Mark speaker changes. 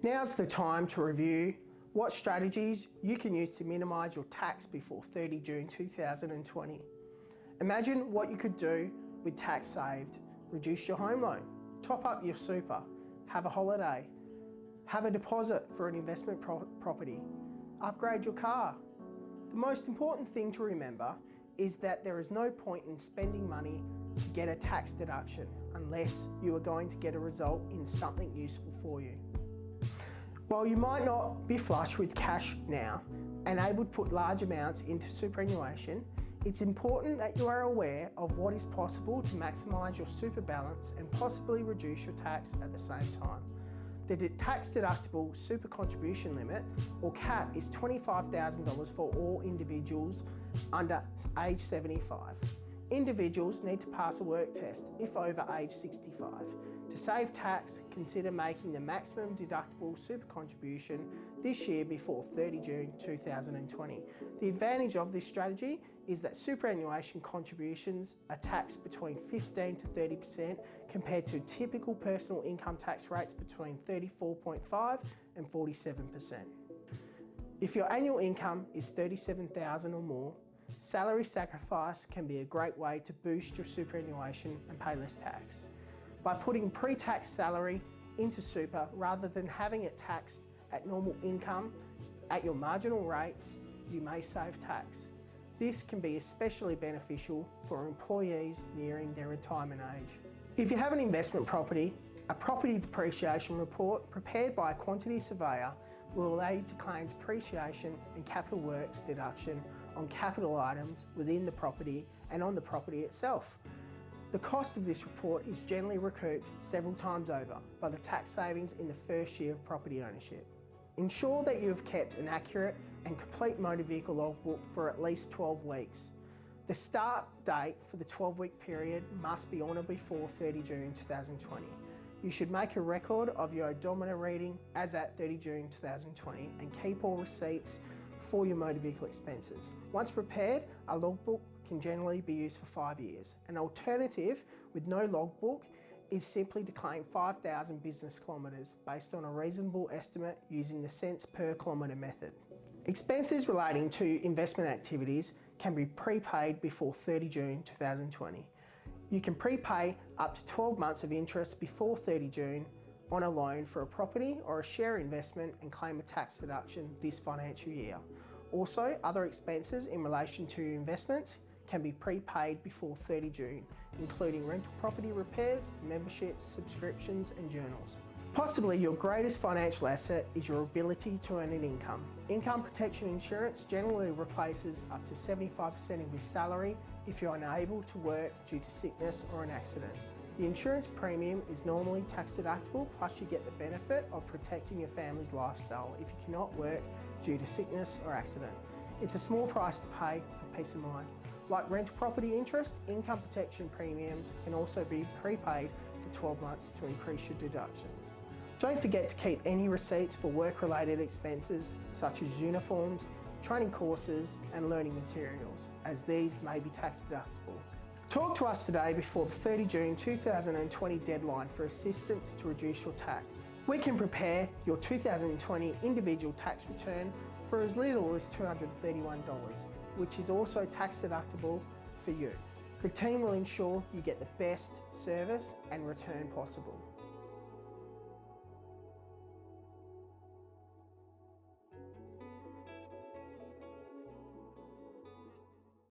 Speaker 1: Now's the time to review what strategies you can use to minimise your tax before 30 June 2020. Imagine what you could do with tax saved. Reduce your home loan, top up your super, have a holiday, have a deposit for an investment property, upgrade your car. The most important thing to remember is that there is no point in spending money to get a tax deduction unless you are going to get a result in something useful for you. While you might not be flush with cash now and able to put large amounts into superannuation, it's important that you are aware of what is possible to maximise your super balance and possibly reduce your tax at the same time. The tax deductible super contribution limit, or CAT, is $25,000 for all individuals under age 75. Individuals need to pass a work test if over age 65. To save tax, consider making the maximum deductible super contribution this year before 30 June 2020. The advantage of this strategy is that superannuation contributions are taxed between 15 to 30% compared to typical personal income tax rates between 34.5 and 47%. If your annual income is $37,000 or more, salary sacrifice can be a great way to boost your superannuation and pay less tax. By putting pre-tax salary into super rather than having it taxed at normal income at your marginal rates, you may save tax. This can be especially beneficial for employees nearing their retirement age. If you have an investment property, a property depreciation report prepared by a quantity surveyor will allow you to claim depreciation and capital works deduction on capital items within the property and on the property itself. The cost of this report is generally recouped several times over by the tax savings in the first year of property ownership. Ensure that you have kept an accurate and complete motor vehicle logbook for at least 12 weeks. The start date for the 12-week period must be on or before 30 June 2020. You should make a record of your odometer reading as at 30 June 2020 and keep all receipts for your motor vehicle expenses. Once prepared, a logbook can generally be used for 5 years. An alternative with no logbook is simply to claim 5,000 business kilometres based on a reasonable estimate using the cents per kilometre method. Expenses relating to investment activities can be prepaid before 30 June 2020. You can prepay up to 12 months of interest before 30 June on a loan for a property or a share investment and claim a tax deduction this financial year. Also, other expenses in relation to investments can be prepaid before 30 June, including rental property repairs, memberships, subscriptions and journals. Possibly your greatest financial asset is your ability to earn an income. Income protection insurance generally replaces up to 75% of your salary if you're unable to work due to sickness or an accident. The insurance premium is normally tax deductible, plus you get the benefit of protecting your family's lifestyle if you cannot work due to sickness or accident. It's a small price to pay for peace of mind. Like rental property interest, income protection premiums can also be prepaid for 12 months to increase your deductions. Don't forget to keep any receipts for work-related expenses such as uniforms, training courses and learning materials, as these may be tax deductible. Talk to us today before the 30 June 2020 deadline for assistance to reduce your tax. We can prepare your 2020 individual tax return for as little as $231, which is also tax deductible for you. The team will ensure you get the best service and return possible.